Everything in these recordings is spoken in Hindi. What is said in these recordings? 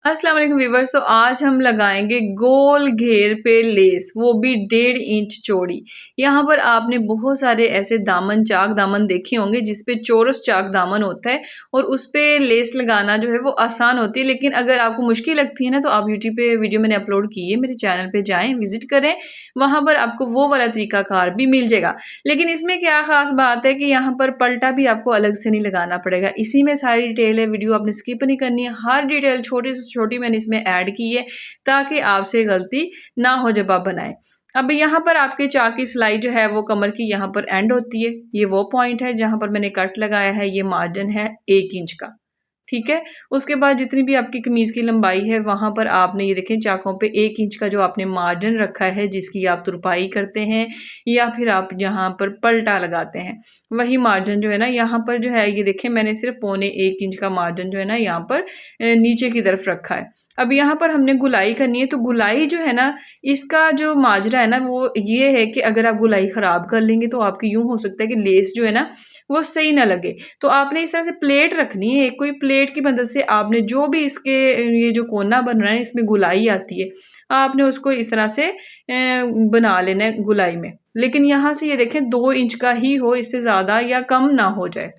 अस्सलाम वालेकुम व्यूवर्स। तो आज हम लगाएंगे गोल घेर पे लेस, वो भी 1.5 इंच चौड़ी। यहाँ पर आपने बहुत सारे ऐसे दामन, चाक दामन देखे होंगे जिसपे चौरस चाक दामन होता है और उस पे लेस लगाना जो है वो आसान होती है। लेकिन अगर आपको मुश्किल लगती है ना, तो आप यूट्यूब पे वीडियो मैंने अपलोड की है, मेरे चैनल पे जाएं, विजिट करें, वहाँ पर आपको वो वाला तरीकाकार भी मिल जाएगा। लेकिन इसमें क्या खास बात है कि यहाँ पर पलटा भी आपको अलग से नहीं लगाना पड़ेगा। इसी में सारी डिटेल है, वीडियो आपने स्किप नहीं करनी है। हर डिटेल छोटी से छोटी मैंने इसमें ऐड की है ताकि आपसे गलती ना हो जब आप बनाएं। अब यहाँ पर आपके चाक की सिलाई जो है वो कमर की यहाँ पर एंड होती है। ये वो पॉइंट है जहाँ पर मैंने कट लगाया है। ये मार्जिन है 1 इंच का, ठीक है। उसके बाद जितनी भी आपकी कमीज की लंबाई है वहां पर आपने ये देखें चाकों पे 1 इंच का जो आपने मार्जिन रखा है, जिसकी आप तुरपाई करते हैं या फिर आप यहाँ पर पलटा लगाते हैं, वही मार्जिन जो है ना यहाँ पर जो है ये देखें मैंने सिर्फ 1.25 इंच का मार्जिन जो है ना यहाँ पर नीचे की तरफ रखा है। अब यहाँ पर हमने गुलाई करनी है, तो गुलाई जो है ना, इसका जो माजरा है ना वो ये है कि अगर आप गुलाई खराब कर लेंगे तो आपकी यूं हो सकता है कि लेस जो है ना वो सही ना लगे। तो आपने इस तरह से प्लेट रखनी है, कोई प्लेट की मदद से आपने जो भी इसके ये जो कोना बन रहा है इसमें गुलाई आती है, आपने उसको इस तरह से बना लेना है गुलाई में। लेकिन यहाँ से ये देखें 2 इंच का ही हो, इससे ज़्यादा या कम ना हो जाए।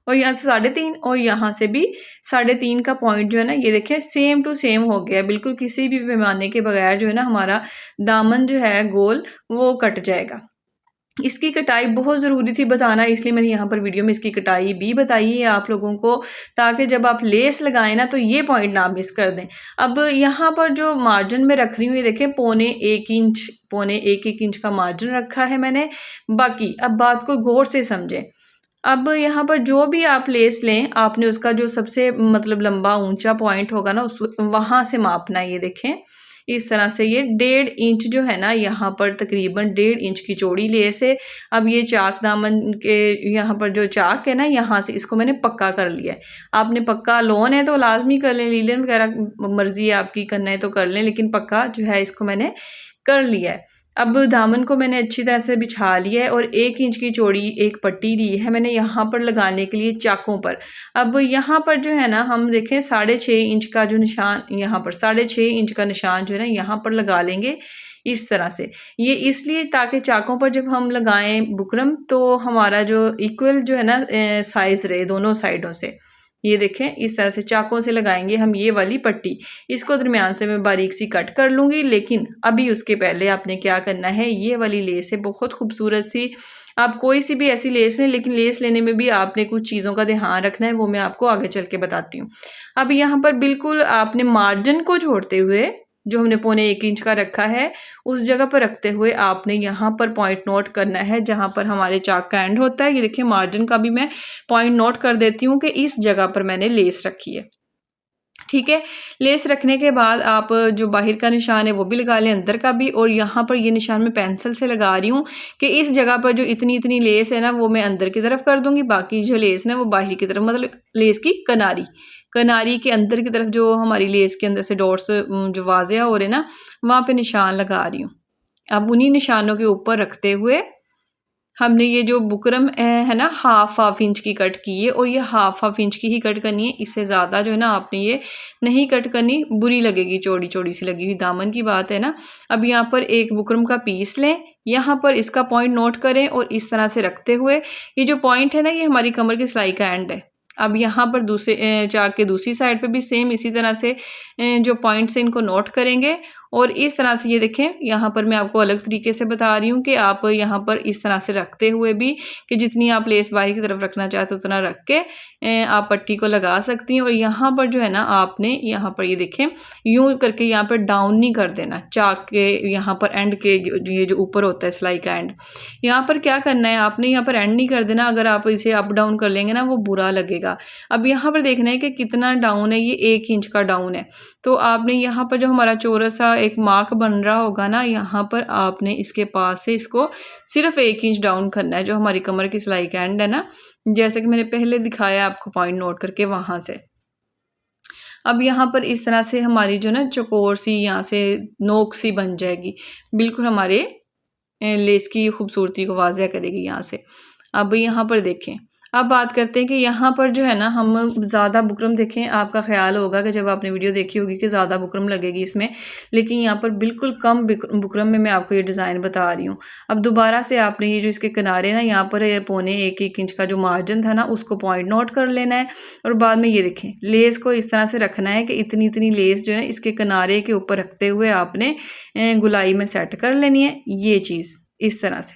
और यहाँ से 3.5 और यहाँ से भी 3.5 का पॉइंट जो है ना ये देखें सेम टू सेम हो गया, बिल्कुल किसी भी पैमाने के बगैर जो है ना हमारा दामन जो है गोल वो कट जाएगा। इसकी कटाई बहुत ज़रूरी थी बताना, इसलिए मैंने यहाँ पर वीडियो में इसकी कटाई भी बताई है आप लोगों को, ताकि जब आप लेस लगाएं ना तो ये पॉइंट ना मिस कर दें। अब यहाँ पर जो मार्जिन में रख रही हूँ ये देखें 1.25 इंच, 1.25 इंच का मार्जिन रखा है मैंने। बाकी अब बात को गौर से समझें। अब यहाँ पर जो भी आप लेस लें, आपने उसका जो सबसे मतलब लंबा ऊंचा पॉइंट होगा ना उस वहाँ से मापना है। ये देखें इस तरह से ये 1.5 इंच जो है ना यहाँ पर तकरीबन 1.5 इंच की चौड़ी लेस है। अब ये चाक दामन के यहाँ पर जो चाक है ना यहाँ से इसको मैंने पक्का कर लिया है। आपने पक्का लोन है तो लाजमी कर लें, लीलन वगैरह मर्जी है आपकी करना है तो कर लें, लेकिन पक्का जो है इसको मैंने कर लिया है। अब दामन को मैंने अच्छी तरह से बिछा लिया है और 1 इंच की चौड़ी एक पट्टी ली है मैंने यहाँ पर लगाने के लिए चाकों पर। अब यहाँ पर जो है ना हम देखें 6.5 इंच का जो निशान, यहाँ पर 6.5 इंच का निशान जो है ना यहाँ पर लगा लेंगे इस तरह से। ये इसलिए ताकि चाकों पर जब हम लगाएं बुकरम तो हमारा जो इक्वल जो है ना साइज़ रहे दोनों साइडों से। ये देखें इस तरह से चाकों से लगाएंगे हम ये वाली पट्टी। इसको दरमियान से मैं बारीक सी कट कर लूँगी, लेकिन अभी उसके पहले आपने क्या करना है, ये वाली लेस है बहुत खूबसूरत सी। आप कोई सी भी ऐसी लेस लें, लेकिन लेस लेने में भी आपने कुछ चीज़ों का ध्यान रखना है, वो मैं आपको आगे चल के बताती हूँ। अब यहाँ पर बिल्कुल आपने मार्जिन को छोड़ते हुए जो हमने 1.25 इंच का रखा है उस जगह पर रखते हुए आपने यहाँ पर पॉइंट नोट करना है जहाँ पर हमारे चाक का एंड होता है। ये देखिए मार्जिन का भी मैं पॉइंट नोट कर देती हूँ कि इस जगह पर मैंने लेस रखी है, ठीक है। लेस रखने के बाद आप जो बाहर का निशान है वो भी लगा लें, अंदर का भी। और यहाँ पर ये निशान मैं पेंसिल से लगा रही हूँ कि इस जगह पर जो इतनी इतनी लेस है ना वो मैं अंदर की तरफ कर दूंगी, बाकी जो लेस है वो बाहर की तरफ, मतलब लेस की किनारी किनारी के अंदर की तरफ जो हमारी लेस के अंदर से डॉट्स जो वाज़ेह हो रहे ना वहाँ पे निशान लगा रही हूँ। अब उन्हीं निशानों के ऊपर रखते हुए हमने ये जो बुकरम है ना हाफ इंच की कट की है, और ये हाफ इंच की ही कट करनी है, इससे ज़्यादा जो है ना आपने ये नहीं कट करनी, बुरी लगेगी, चौड़ी चौड़ी सी लगी हुई दामन की बात है ना। अब यहाँ पर एक बुकरम का पीस लें, यहाँ पर इसका पॉइंट नोट करें और इस तरह से रखते हुए ये जो पॉइंट है ना ये हमारी कमर की सिलाई का एंड है। अब यहाँ पर दूसरे चाक के दूसरी साइड पे भी सेम इसी तरह से जो पॉइंट्स हैं इनको नोट करेंगे और इस तरह से ये देखें यहाँ पर मैं आपको अलग तरीके से बता रही हूँ कि आप यहाँ पर इस तरह से रखते हुए भी कि जितनी आप लेस बाहर की तरफ रखना चाहते हो उतना रख के आप पट्टी को लगा सकती हैं। और यहाँ पर जो है ना आपने यहाँ पर ये देखें यूँ करके यहाँ पर डाउन नहीं कर देना, चाक के यहाँ पर एंड के ये जो ऊपर होता है सिलाई का एंड, यहाँ पर क्या करना है आपने यहाँ पर एंड नहीं कर देना। अगर आप इसे अप डाउन कर लेंगे ना वो बुरा लगेगा। अब यहाँ पर देखना है कि कितना डाउन है, ये 1 इंच का डाउन है। तो आपने यहाँ पर जो हमारा चौरस सा एक मार्क बन रहा होगा ना यहाँ पर आपने इसके पास से इसको सिर्फ 1 इंच डाउन करना है, जो हमारी कमर की सिलाई का एंड है ना, जैसे कि मैंने पहले दिखाया आपको पॉइंट नोट करके वहाँ से। अब यहाँ पर इस तरह से हमारी जो ना चौकोर सी यहाँ से नोक सी बन जाएगी, बिल्कुल हमारे लेस की खूबसूरती को वाज़ह करेगी यहाँ से। अब यहाँ पर देखें अब बात करते हैं कि यहाँ पर जो है ना हम ज़्यादा बुकरम देखें, आपका ख्याल होगा कि जब आपने वीडियो देखी होगी कि ज़्यादा बुकरम लगेगी इसमें, लेकिन यहाँ पर बिल्कुल कम बुकरम में मैं आपको ये डिज़ाइन बता रही हूँ। अब दोबारा से आपने ये जो इसके किनारे ना यहाँ पर 1.25 इंच का जो मार्जिन था ना उसको पॉइंट नोट कर लेना है और बाद में ये देखें लेस को इस तरह से रखना है कि इतनी इतनी लेस जो है ना इसके किनारे के ऊपर रखते हुए आपने गुलाई में सेट कर लेनी है। ये चीज़ इस तरह से,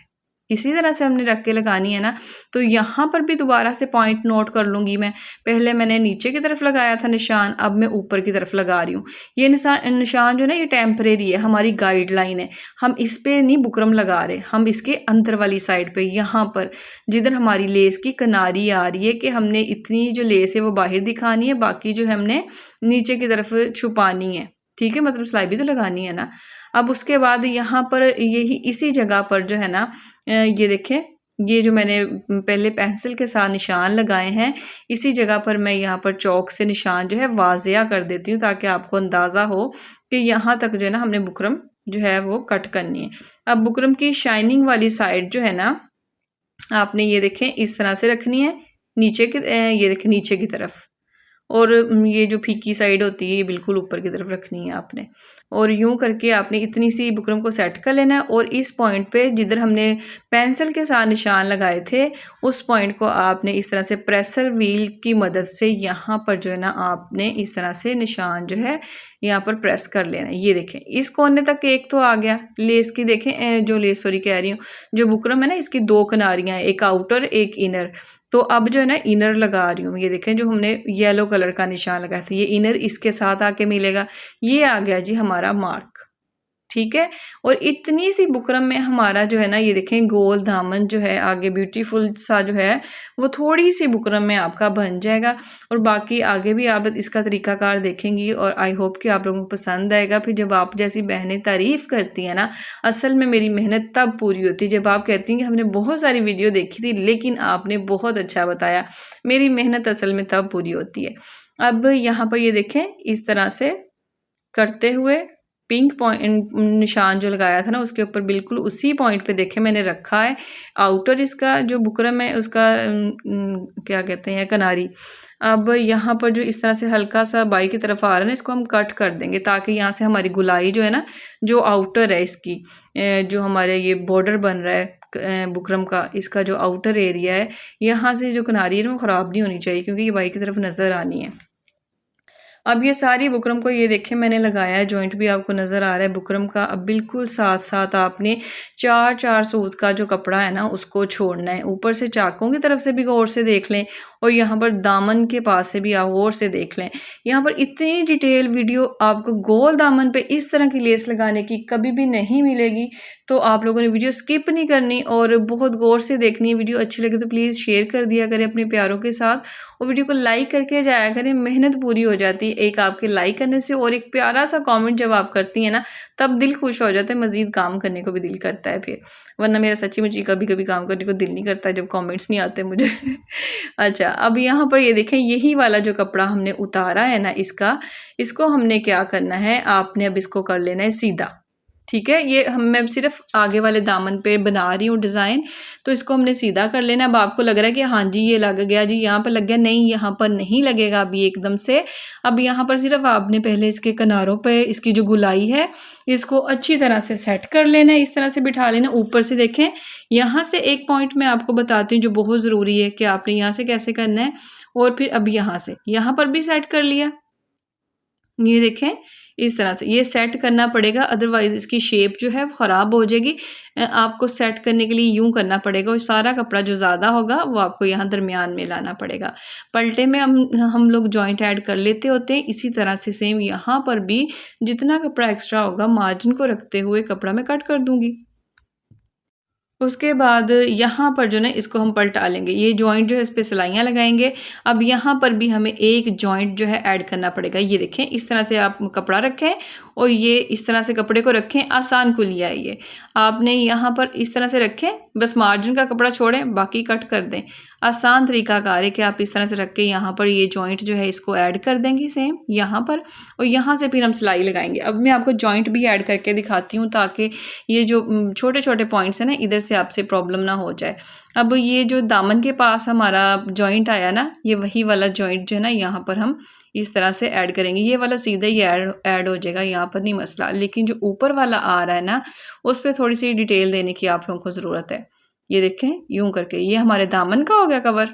इसी तरह से हमने रख के लगानी है ना। तो यहाँ पर भी दोबारा से पॉइंट नोट कर लूँगी मैं। पहले मैंने नीचे की तरफ लगाया था निशान, अब मैं ऊपर की तरफ लगा रही हूँ। ये निशान जो है ना ये टेम्परेरी है, हमारी गाइडलाइन है। हम इस पे नहीं बुकरम लगा रहे, हम इसके अंदर वाली साइड पे यहाँ पर जिधर हमारी लेस की किनारी आ रही है कि हमने इतनी जो लेस है वो बाहर दिखानी है, बाकी जो है हमने नीचे की तरफ छुपानी है। ठीक है, मतलब सिलाई भी तो लगानी है ना। अब उसके बाद यहाँ पर यही इसी जगह पर जो है ना ये देखें, ये जो मैंने पहले पेंसिल के साथ निशान लगाए हैं इसी जगह पर मैं यहाँ पर चौक से निशान जो है वाजिया कर देती हूँ ताकि आपको अंदाज़ा हो कि यहाँ तक जो है ना हमने बुकरम जो है वो कट करनी है। अब बुकरम की शाइनिंग वाली साइड जो है ना आपने ये देखें इस तरह से रखनी है, नीचे की ये देखें नीचे की तरफ, और ये जो फीकी साइड होती है ये बिल्कुल ऊपर की तरफ रखनी है आपने। और यूँ करके आपने इतनी सी बुकरम को सेट कर लेना है और इस पॉइंट पे जिधर हमने पेंसिल के साथ निशान लगाए थे उस पॉइंट को आपने इस तरह से प्रेसर व्हील की मदद से यहाँ पर जो है ना आपने इस तरह से निशान जो है यहाँ पर प्रेस कर लेना है। ये देखें इस कोने तक एक तो आ गया लेस की, देखें जो लेस सॉरी कह रही हूँ जो बुकरम है ना इसकी 2 किनारियाँ हैं, एक आउटर एक इनर। तो अब जो है ना इनर लगा रही हूँ। ये देखें जो हमने येलो कलर का निशान लगाया था ये इनर इसके साथ आके मिलेगा। ये आ गया जी हमारा मार्क, ठीक है। और इतनी सी बुकरम में हमारा जो है ना ये देखें गोल दामन जो है आगे ब्यूटीफुल सा जो है वो थोड़ी सी बुकरम में आपका बन जाएगा। और बाकी आगे भी आप इसका तरीकाकार देखेंगी और आई होप कि आप लोगों को पसंद आएगा। फिर जब आप जैसी बहनें तारीफ़ करती हैं ना, असल में मेरी मेहनत तब पूरी होती है जब आप कहती हैं कि हमने बहुत सारी वीडियो देखी थी लेकिन आपने बहुत अच्छा बताया। मेरी मेहनत असल में तब पूरी होती है। अब यहाँ पर ये देखें इस तरह से करते हुए पिंक पॉइंट निशान जो लगाया था ना उसके ऊपर बिल्कुल उसी पॉइंट पे देखें मैंने रखा है आउटर इसका जो बुकरम है उसका क्या कहते हैं किनारी। अब यहाँ पर जो इस तरह से हल्का सा बाई की तरफ आ रहा है ना इसको हम कट कर देंगे ताकि यहाँ से हमारी गुलाई जो है ना जो आउटर है इसकी जो हमारे ये बॉर्डर बन रहा है बुकरम का, इसका जो आउटर एरिया है यहाँ से जो किनारी है ना वो ख़राब नहीं होनी चाहिए क्योंकि ये बाई की तरफ नज़र आनी है। अब ये सारी बुकरम को ये देखें मैंने लगाया है, जॉइंट भी आपको नज़र आ रहा है बुकरम का। अब बिल्कुल साथ साथ आपने 4 सूत का जो कपड़ा है ना उसको छोड़ना है। ऊपर से चाकों की तरफ से भी गौर से देख लें और यहाँ पर दामन के पास से भी आप गौर से देख लें। यहाँ पर इतनी डिटेल वीडियो आपको गोल दामन पे इस तरह की लेस लगाने की कभी भी नहीं मिलेगी। तो आप लोगों ने वीडियो स्किप नहीं करनी और बहुत गौर से देखनी है। वीडियो अच्छी लगे तो प्लीज़ शेयर कर दिया करें अपने प्यारों के साथ और वीडियो को लाइक करके जाया करें। मेहनत पूरी हो जाती है एक आपके लाइक करने से और एक प्यारा सा कमेंट जब आप करती हैं ना तब दिल खुश हो जाता है, मज़ीद काम करने को भी दिल करता है फिर। वरना मेरा सच्ची मुझे कभी कभी काम करने को दिल नहीं करता जब कमेंट्स नहीं आते मुझे। अच्छा अब यहाँ पर ये देखें यही वाला जो कपड़ा हमने उतारा है ना इसको हमने क्या करना है, आपने अब इसको कर लेना है सीधा। ठीक है, ये मैं सिर्फ आगे वाले दामन पे बना रही हूँ डिज़ाइन, तो इसको हमने सीधा कर लेना। अब आपको लग रहा है कि हाँ जी ये लग गया जी, यहाँ पर लग गया, नहीं यहाँ पर नहीं लगेगा अभी एकदम से। अब यहाँ पर सिर्फ आपने पहले इसके किनारों पे इसकी जो गुलाई है इसको अच्छी तरह से सेट कर लेना है, इस तरह से बिठा लेना। ऊपर से देखें यहाँ से एक पॉइंट मैं आपको बताती हूँ जो बहुत ज़रूरी है कि आपने यहाँ से कैसे करना है। और फिर अब यहाँ से यहाँ पर भी सेट कर लिया, ये देखें इस तरह से ये सेट करना पड़ेगा, अदरवाइज़ इसकी शेप जो है ख़राब हो जाएगी। आपको सेट करने के लिए यूँ करना पड़ेगा और सारा कपड़ा जो ज़्यादा होगा वो आपको यहाँ दरमियान में लाना पड़ेगा। पलटे में हम लोग जॉइंट ऐड कर लेते होते हैं, इसी तरह से सेम यहाँ पर भी जितना कपड़ा एक्स्ट्रा होगा मार्जिन को रखते हुए कपड़ा मैं कट कर दूँगी। उसके बाद यहाँ पर जो ना इसको हम पलटा लेंगे, ये जॉइंट जो है इस पे सिलाइयाँ लगाएंगे। अब यहाँ पर भी हमें एक जॉइंट जो है ऐड करना पड़ेगा। ये देखें इस तरह से आप कपड़ा रखें और ये इस तरह से कपड़े को रखें, आसान कुलिया है ये। आपने यहाँ पर इस तरह से रखें, बस मार्जिन का कपड़ा छोड़ें बाकी कट कर दें। आसान तरीकाकार है कि आप इस तरह से रख के यहाँ पर ये जॉइंट जो है इसको ऐड कर देंगे सेम यहाँ पर, और यहाँ से फिर हम सिलाई लगाएंगे। अब मैं आपको जॉइंट भी ऐड करके दिखाती हूँ ताकि ये जो छोटे छोटे पॉइंट्स हैं ना इधर से आपसे प्रॉब्लम ना हो जाए। अब ये जो दामन के पास हमारा जॉइंट आया ना, ये वही वाला जॉइंट जो है ना यहाँ पर हम इस तरह से ऐड करेंगे। ये वाला सीधा ही ऐड हो जाएगा, यहाँ पर नहीं मसला। लेकिन जो ऊपर वाला आ रहा है ना उस पर थोड़ी सी डिटेल देने की आप लोगों को ज़रूरत है। ये देखें यूं करके ये हमारे दामन का हो गया कवर।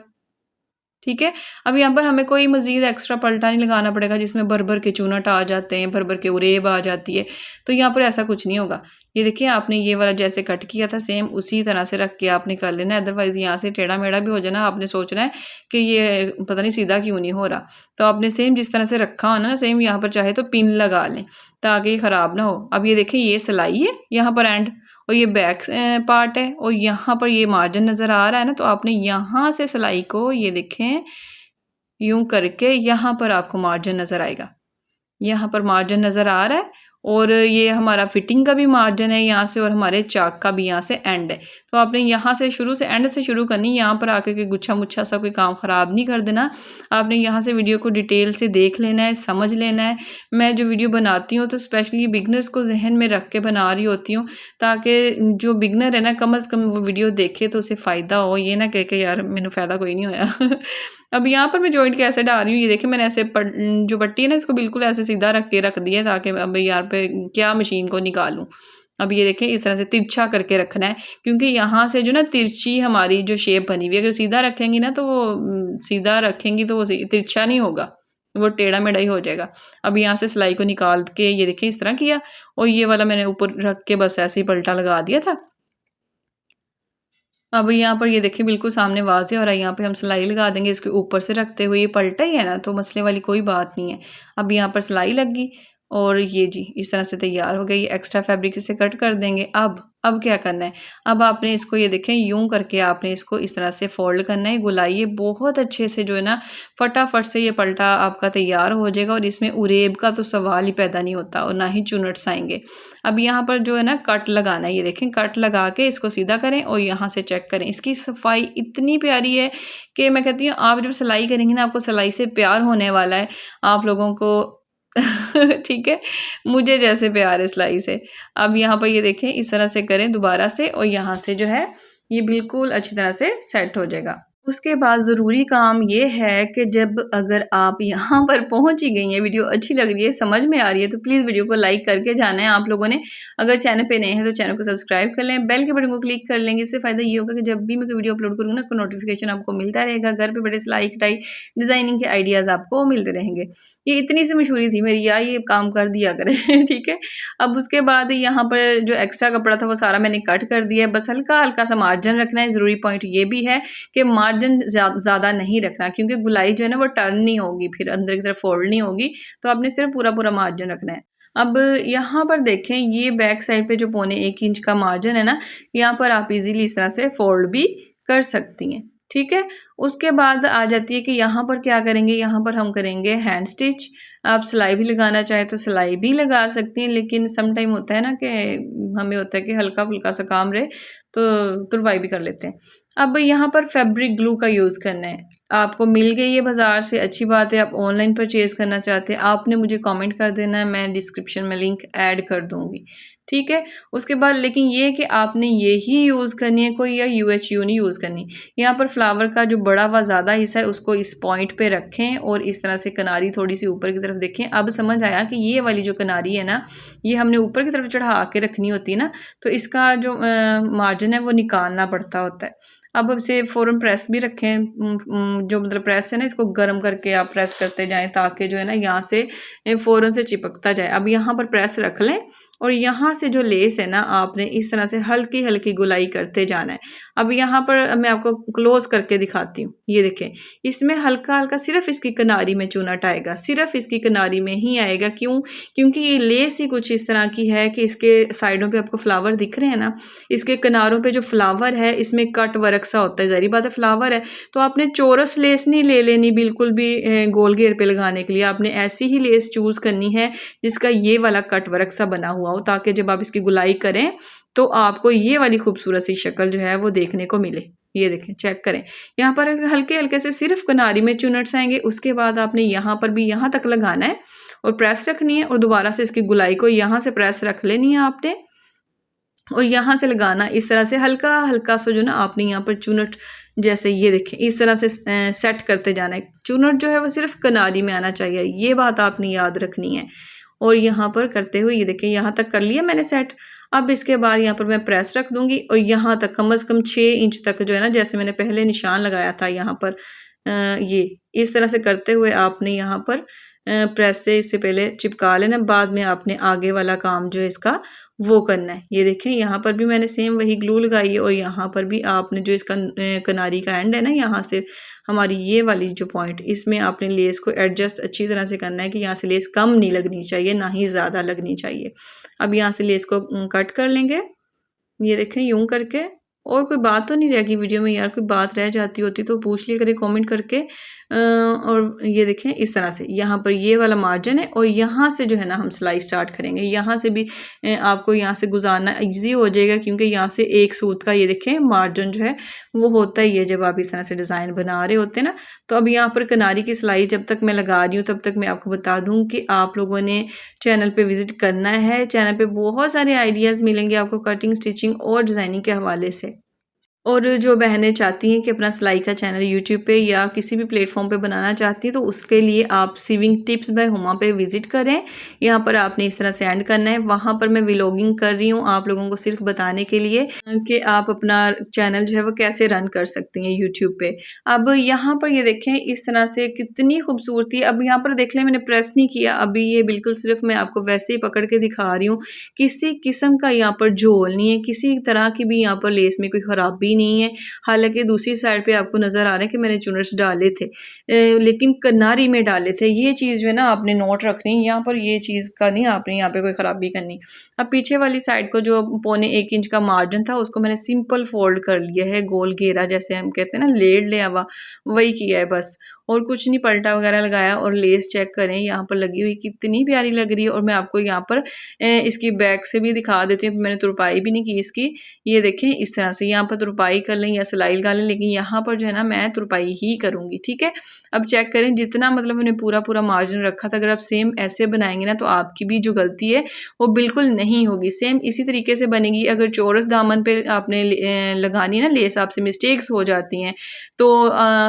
ठीक है, अब यहाँ पर हमें कोई मज़ीद एक्स्ट्रा पलटा नहीं लगाना पड़ेगा जिसमें भर भर के चूनट आ जाते हैं, भर भर के उरेब आ जाती है। तो यहाँ पर ऐसा कुछ नहीं होगा। ये देखिए आपने ये वाला जैसे कट किया था सेम उसी तरह से रख के आपने कर लेना है। अदरवाइज़ यहाँ से टेढ़ा मेढ़ा भी हो जाना, आपने सोचना है कि ये पता नहीं सीधा क्यों नहीं हो रहा। तो आपने सेम जिस तरह से रखा हो ना सेम यहाँ पर चाहे तो पिन लगा लें ताकि ये ख़राब ना हो। अब ये देखें ये सिलाई है यहाँ पर एंड, और ये बैक पार्ट है, और यहाँ पर ये मार्जिन नज़र आ रहा है ना, तो आपने यहाँ से सिलाई को ये देखें यूं करके यहाँ पर आपको मार्जिन नज़र आएगा। यहाँ पर मार्जिन नज़र आ रहा है, और ये हमारा फिटिंग का भी मार्जिन है यहाँ से, और हमारे चाक का भी यहाँ से एंड है। तो आपने यहाँ से शुरू से एंड से शुरू करनी, यहाँ पर आके कोई गुच्छा मुच्छा सा कोई काम ख़राब नहीं कर देना। आपने यहाँ से वीडियो को डिटेल से देख लेना है, समझ लेना है। मैं जो वीडियो बनाती हूँ तो स्पेशली बिगनर्स को जहन में रख के बना रही होती हूँ ताकि जो बिगनर है ना कम अज़ कम वो वीडियो देखे तो उसे फ़ायदा हो, ये ना कह के यार मैंने फ़ायदा कोई नहीं होया। अब यहाँ पर मैं जॉइंट कैसे डाल रही हूँ, ये देखिए मैंने ऐसे जो पट्टी है ना इसको बिल्कुल ऐसे सीधा रख के रख दिया ताकि अब यार पे क्या मशीन को निकालूं। अब ये देखें इस तरह से तिरछा करके रखना है, क्योंकि यहाँ से जो ना तिरछी हमारी जो शेप बनी हुई, अगर सीधा रखेंगी ना तो वो सीधा रखेंगी तो वो तिरछा नहीं होगा, वो टेढ़ा मेढ़ा ही हो जाएगा। अब यहाँ से सिलाई को निकाल के ये देखिए इस तरह किया, और ये वाला मैंने ऊपर रख के बस ऐसे ही पलटा लगा दिया था। अब यहाँ पर ये देखिए बिल्कुल सामने वाज़ेह हो रहा है, यहाँ पे हम सिलाई लगा देंगे इसके ऊपर से रखते हुए। ये पलटा ही है ना तो मसले वाली कोई बात नहीं है। अब यहाँ पर सिलाई लग गई, और ये जी इस तरह से तैयार हो गई। एक्स्ट्रा फैब्रिक इसे कट कर देंगे। अब क्या करना है, अब आपने इसको ये देखें यूं करके आपने इसको इस तरह से फोल्ड करना है, गुलाइए बहुत अच्छे से, जो है ना फटाफट से ये पलटा आपका तैयार हो जाएगा, और इसमें उरेब का तो सवाल ही पैदा नहीं होता और ना ही चुनट्स आएंगे। अब यहाँ पर जो है ना कट लगाना है, ये देखें कट लगा के इसको सीधा करें और यहाँ से चेक करें। इसकी सफाई इतनी प्यारी है कि मैं कहती हूँ आप जब सिलाई करेंगे ना आपको सिलाई से प्यार होने वाला है आप लोगों को। ठीक है, मुझे जैसे प्यार है सिलाई से। अब यहाँ पर ये देखें इस तरह से करें दोबारा से, और यहाँ से जो है ये बिल्कुल अच्छी तरह से सेट हो जाएगा। उसके बाद ज़रूरी काम ये है कि जब अगर आप यहाँ पर पहुँच ही गई हैं, वीडियो अच्छी लग रही है, समझ में आ रही है, तो प्लीज़ वीडियो को लाइक करके जाना है आप लोगों ने। अगर चैनल पे नए हैं तो चैनल को सब्सक्राइब कर लें, बेल के बटन को क्लिक कर लेंगे। इससे फ़ायदा ये होगा कि जब भी मैं कोई वीडियो अपलोड करूँगी ना उसका नोटिफिकेशन आपको मिलता रहेगा। घर पर बैठे सिलाई कटाई डिज़ाइनिंग के आइडियाज़ आपको मिलते रहेंगे। ये इतनी सी मशहूरी थी मेरी, यार ये काम कर दिया करें। ठीक है, अब उसके बाद यहाँ पर जो एक्स्ट्रा कपड़ा था वो सारा मैंने कट कर दिया है। बस हल्का हल्का सा मार्जिन रखना है। ज़रूरी पॉइंट ये भी है कि मार्जिन ज़्यादा नहीं रखना, क्योंकि गुलाई जो है ना वो टर्न नहीं होगी, फिर अंदर की तरफ फोल्ड नहीं होगी। तो आपने सिर्फ पूरा पूरा मार्जिन रखना है। अब यहाँ पर देखें ये बैक साइड पे जो 1.25 इंच का मार्जिन है ना, यहाँ पर आप इजीली इस तरह से फोल्ड भी कर सकती हैं। ठीक है, उसके बाद आ जाती है कि यहाँ पर क्या करेंगे, यहाँ पर हम करेंगे हैंड स्टिच। आप सिलाई भी लगाना चाहे तो सिलाई भी लगा सकती हैं, लेकिन सम टाइम होता है ना कि हमें होता है कि हल्का फुल्का सा काम रहे तो तुरपाई भी कर लेते हैं। अब यहाँ पर फैब्रिक ग्लू का यूज़ करना है। आपको मिल गई है बाज़ार से, अच्छी बात है। आप ऑनलाइन परचेज़ करना चाहते हैं, आपने मुझे कमेंट कर देना है, मैं डिस्क्रिप्शन में लिंक ऐड कर दूँगी। ठीक है, उसके बाद लेकिन ये कि आपने यही यूज़ करनी है, कोई या UHU नहीं यूज़ करनी। यहाँ पर फ्लावर का जो बड़ा व ज़्यादा हिस्सा है उसको इस पॉइंट पे रखें, और इस तरह से किनारी थोड़ी सी ऊपर की तरफ देखें। अब समझ आया कि ये वाली जो किनारी है ना ये हमने ऊपर की तरफ चढ़ा के रखनी होती है ना, तो इसका जो मार्जिन है वो निकालना पड़ता होता है। अब इसे फ़ौरन प्रेस भी रखें, जो मतलब प्रेस है ना इसको गर्म करके आप प्रेस करते जाएं ताकि जो है ना यहाँ से फ़ौरन से चिपकता जाए। अब यहाँ पर प्रेस रख लें, और यहाँ से जो लेस है ना आपने इस तरह से हल्की हल्की गुलाई करते जाना है। अब यहाँ पर मैं आपको क्लोज करके दिखाती हूँ, ये देखें इसमें हल्का हल्का सिर्फ इसकी किनारी में चूनट आएगा, सिर्फ इसकी किनारी में ही आएगा। क्यों? क्योंकि ये लेस ही कुछ इस तरह की है कि इसके साइडों पे आपको फ्लावर दिख रहे हैं ना, इसके किनारों पे जो फ्लावर है इसमें कट वर्क सा होता है। ज़ाहिर बात है फ्लावर है तो आपने चौरस लेस नहीं ले लेनी बिल्कुल भी गोल घेर पे लगाने के लिए, आपने ऐसी ही लेस चूज़ करनी है जिसका ये वाला कट वर्क सा बना हुआ हो, ताकि जब आप इसकी गुलाई करें तो आपको ये वाली खूबसूरत सी शक्ल जो है वो देखने को मिले। ये देखें, चेक करें। यहाँ पर हल्के हल्के से सिर्फ किनारी में चुनट्स आएंगे, उसके बाद आपने यहाँ पर भी यहाँ तक लगाना है और प्रेस रखनी है और दोबारा से इसकी गुलाई को यहाँ से प्रेस रख लेनी है आपने और यहाँ से लगाना। इस तरह से हल्का हल्का सा जो ना आपने यहाँ पर चुनट जैसे ये देखें इस तरह से सेट करते जाना है। चुनट जो है वो सिर्फ किनारी में आना चाहिए, ये बात आपने याद रखनी है। और यहाँ पर करते हुए ये देखें यहाँ तक कर लिया मैंने सेट। अब इसके बाद यहाँ पर मैं प्रेस रख दूंगी और यहाँ तक कम से कम 6 इंच तक जो है ना, जैसे मैंने पहले निशान लगाया था यहाँ पर, ये इस तरह से करते हुए आपने यहाँ पर प्रेस से इससे पहले चिपका लेना, बाद में आपने आगे वाला काम जो है इसका वो करना है। ये देखें यहाँ पर भी मैंने सेम वही ग्लू लगाई है और यहाँ पर भी आपने जो इसका किनारी का एंड है ना, यहाँ से हमारी ये वाली जो पॉइंट, इसमें आपने लेस को एडजस्ट अच्छी तरह से करना है कि यहाँ से लेस कम नहीं लगनी चाहिए ना ही ज़्यादा लगनी चाहिए। अब यहाँ से लेस को कट कर लेंगे, ये देखें यूं करके। और कोई बात तो नहीं रहेगी वीडियो में, यार कोई बात रह जाती होती तो पूछ लिया करें कमेंट करके। और ये देखें इस तरह से यहाँ पर ये वाला मार्जिन है और यहाँ से जो है ना हम सिलाई स्टार्ट करेंगे। यहाँ से भी आपको यहाँ से गुजारना इजी हो जाएगा, क्योंकि यहाँ से एक सूत का ये देखें मार्जिन जो है वो होता ही है जब आप इस तरह से डिज़ाइन बना रहे होते हैं ना। तो अब यहाँ पर किनारी की सिलाई जब तक मैं लगा रही हूँ तब तक मैं आपको बता दूँ कि आप लोगों ने चैनल पे विजिट करना है। चैनल पे बहुत सारे आइडियाज़ मिलेंगे आपको कटिंग, स्टिचिंग और डिज़ाइनिंग के हवाले से। और जो बहनें चाहती हैं कि अपना सिलाई का चैनल यूट्यूब पे या किसी भी प्लेटफॉर्म पे बनाना चाहती हैं, तो उसके लिए आप सिविंग टिप्स बाय हुमा पे विजिट करें। यहाँ पर आपने इस तरह से एंड करना है। वहाँ पर मैं व्लॉगिंग कर रही हूँ आप लोगों को सिर्फ बताने के लिए कि आप अपना चैनल जो है वो कैसे रन कर सकती हैं यूट्यूब पे। अब यहाँ पर ये देखें इस तरह से कितनी खूबसूरती। अब यहाँ पर देख लें मैंने प्रेस नहीं किया, अभी ये बिल्कुल सिर्फ मैं आपको वैसे ही पकड़ के दिखा रही हूँ। किसी किस्म का यहाँ पर झोल नहीं है, किसी तरह की भी यहाँ पर लेस में कोई ख़राबी नहीं है। हालांकि दूसरी साइड पे आपको नज़र आ रहा है कि मैंने चुनट्स डाले थे, लेकिन किनारी में डाले थे। ये चीज़ जो है ना आपने नोट रखनी, यहाँ पर ये चीज़ का नहीं आपने यहाँ पे कोई ख़राबी करनी। अब पीछे वाली साइड को जो 1.25 इंच का मार्जिन था उसको मैंने सिंपल फोल्ड कर लिया है, गोल घेरा जैसे हम कहते हैं ना, लेड ले आवा, वही किया है बस, और कुछ नहीं पलटा वगैरह लगाया। और लेस चेक करें यहाँ पर लगी हुई कितनी प्यारी लग रही है। और मैं आपको यहाँ पर इसकी बैक से भी दिखा देती हूँ, मैंने तुरपाई भी नहीं की इसकी। ये देखें इस तरह से यहाँ पर तुरपाई कर लें या सिलाई लगा लें, लेकिन यहाँ पर जो है ना मैं तुरपाई ही करूँगी, ठीक है। अब चेक करें जितना मतलब मैंने पूरा पूरा मार्जिन रखा था, अगर आप सेम ऐसे बनाएंगे ना तो आपकी भी जो गलती है वो बिल्कुल नहीं होगी, सेम इसी तरीके से बनेगी। अगर चौरस दामन पे आपने लगानी है ना लेस, आपसे मिस्टेक्स हो जाती हैं तो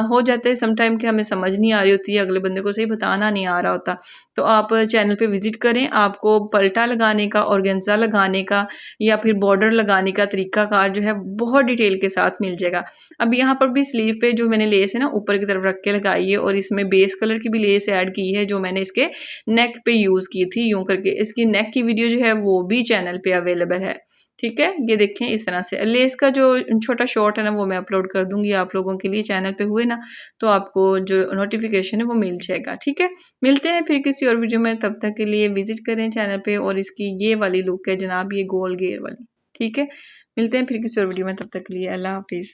हो जाता है समटाइम कि हमें समझ नहीं आ रही होती है, अगले बंदे को सही बताना नहीं आ रहा होता। तो आप चैनल पे विजिट करें, आपको पलटा लगाने का, ऑर्गेन्जा लगाने का या फिर बॉर्डर लगाने का तरीकाकार जो है बहुत डिटेल के साथ मिल जाएगा। अब यहाँ पर भी स्लीव पे जो मैंने लेस है ना ऊपर की तरफ रख के लगाई है और इसमें बेस कलर की भी लेस ऐड की है जो मैंने इसके नेक पे यूज़ की थी यूँ करके। इसकी नेक की वीडियो जो है वो भी चैनल पे अवेलेबल है, ठीक है। ये देखें इस तरह से लेस का जो छोटा शॉर्ट है ना वो मैं अपलोड कर दूंगी आप लोगों के लिए, चैनल पे हुए ना तो आपको जो नोटिफिकेशन है वो मिल जाएगा, ठीक है। मिलते हैं फिर किसी और वीडियो में, तब तक के लिए विजिट करें चैनल पे। और इसकी ये वाली लुक है जनाब, ये गोल घेर वाली, ठीक है। मिलते हैं फिर किसी और वीडियो में, तब तक के लिए अल्लाह हाफिज़।